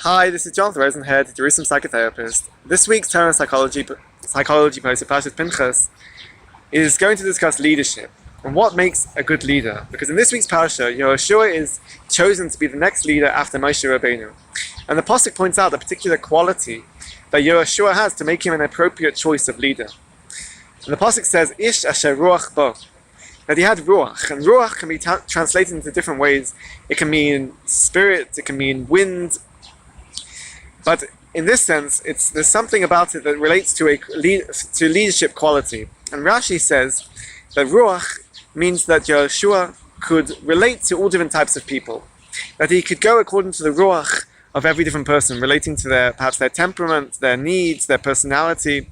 Hi, this is Jonathan Rosenhead, Jerusalem psychotherapist. This week's Torah and Psychology post of Pinchos is going to discuss leadership and what makes a good leader. Because in this week's parasha, Yehoshua is chosen to be the next leader after Moshe Rabbeinu. And the pasuk points out the particular quality that Yehoshua has to make him an appropriate choice of leader. And the pasuk says, Ish asher ruach bo, that he had ruach. And ruach can be translated into different ways. It can mean spirit, it can mean wind. But in this sense, there's something about it that relates to leadership quality. And Rashi says that Ruach means that Yehoshua could relate to all different types of people. That he could go according to the Ruach of every different person, relating to perhaps their temperament, their needs, their personality.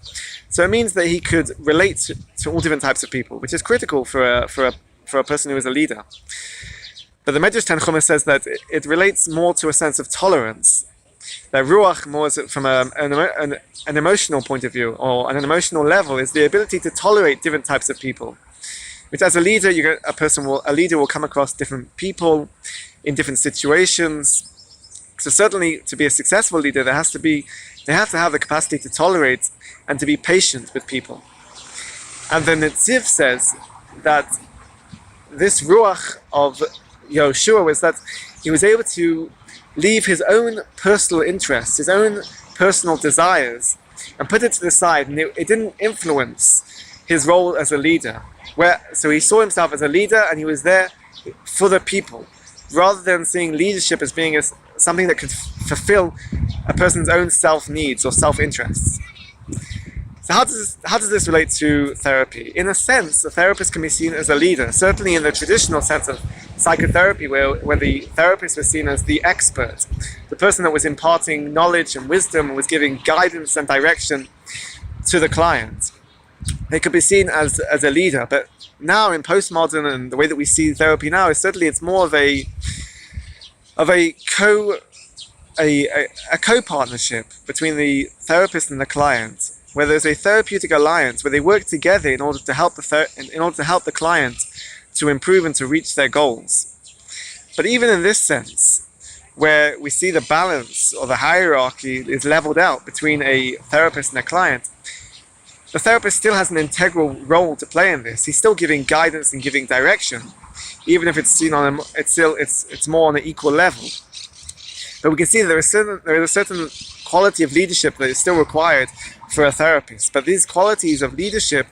So it means that he could relate to all different types of people, which is critical for a person who is a leader. But the Medrash Tanchuma says that it relates more to a sense of tolerance. That ruach, more from an emotional point of view, or on an emotional level, is the ability to tolerate different types of people. Which, as a leader, a leader will come across different people in different situations. So certainly, to be a successful leader, they have to have the capacity to tolerate and to be patient with people. And the Netziv says that this ruach of Yehoshua was that he was able to leave his own personal interests, his own personal desires, and put it to the side, and it didn't influence his role as a leader. So he saw himself as a leader, and he was there for the people, rather than seeing leadership as being something that could fulfill a person's own self-needs or self-interests. So how does this relate to therapy? In a sense, a therapist can be seen as a leader, certainly in the traditional sense of psychotherapy, where the therapist was seen as the expert, the person that was imparting knowledge and wisdom and was giving guidance and direction to the client. They could be seen as a leader, but now in postmodern and the way that we see therapy now is certainly it's more of a co-partnership between the therapist and the client, where there's a therapeutic alliance where they work together in order to help the client to improve and to reach their goals. But even in this sense, where we see the balance or the hierarchy is leveled out between a therapist and a client, the therapist still has an integral role to play in this. He's still giving guidance and giving direction, even if it's seen it's more on an equal level. But we can see there is a certain quality of leadership that is still required for a therapist. But these qualities of leadership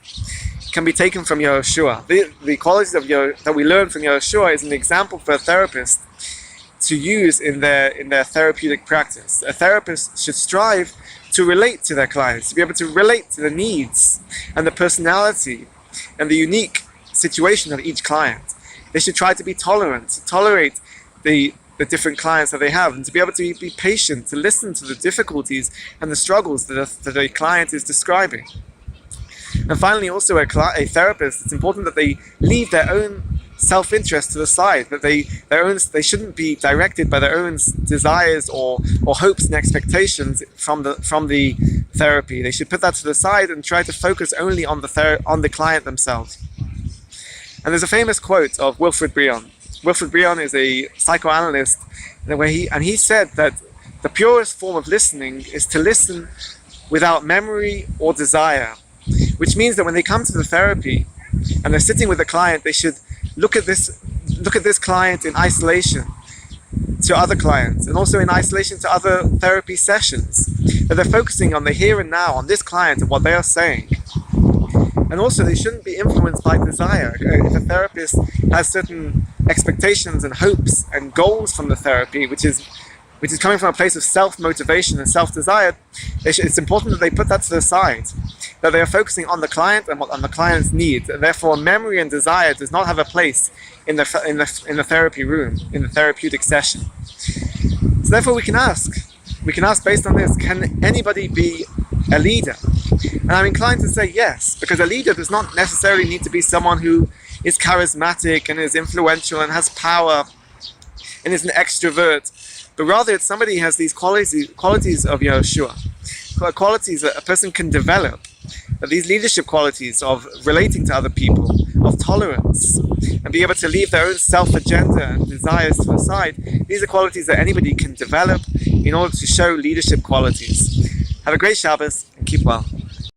can be taken from Yehoshua. The qualities that we learn from Yehoshua is an example for a therapist to use in their therapeutic practice. A therapist should strive to relate to their clients, to be able to relate to the needs and the personality and the unique situation of each client. They should try to be tolerant, to tolerate the different clients that they have, and to be able to be patient, to listen to the difficulties and the struggles that a client is describing. And finally, also a therapist, it's important that they leave their own self-interest to the side, that they shouldn't be directed by their own desires or hopes and expectations from the therapy. They should put that to the side and try to focus only on the client themselves. And there's a famous quote of Wilfred Bion. Wilfred Bion is a psychoanalyst, and he said that the purest form of listening is to listen without memory or desire, which means that when they come to the therapy and they're sitting with the client, they should look at this client in isolation to other clients, and also in isolation to other therapy sessions, that they're focusing on the here and now, on this client and what they are saying. And also, they shouldn't be influenced by desire. If a therapist has certain expectations and hopes and goals from the therapy, which is coming from a place of self-motivation and self-desire, it's important that they put that to the side, that they are focusing on the client and on the client's needs, and therefore memory and desire does not have a place in the therapy room, in the therapeutic session. So therefore we can ask based on this, can anybody be a leader? And I'm inclined to say yes, because a leader does not necessarily need to be someone who is charismatic and is influential and has power and is an extrovert, but rather it's somebody who has these qualities of Yehoshua, qualities that a person can develop, these leadership qualities of relating to other people, of tolerance, and be able to leave their own self-agenda and desires to the side. These are qualities that anybody can develop in order to show leadership qualities. Have a great Shabbos and keep well.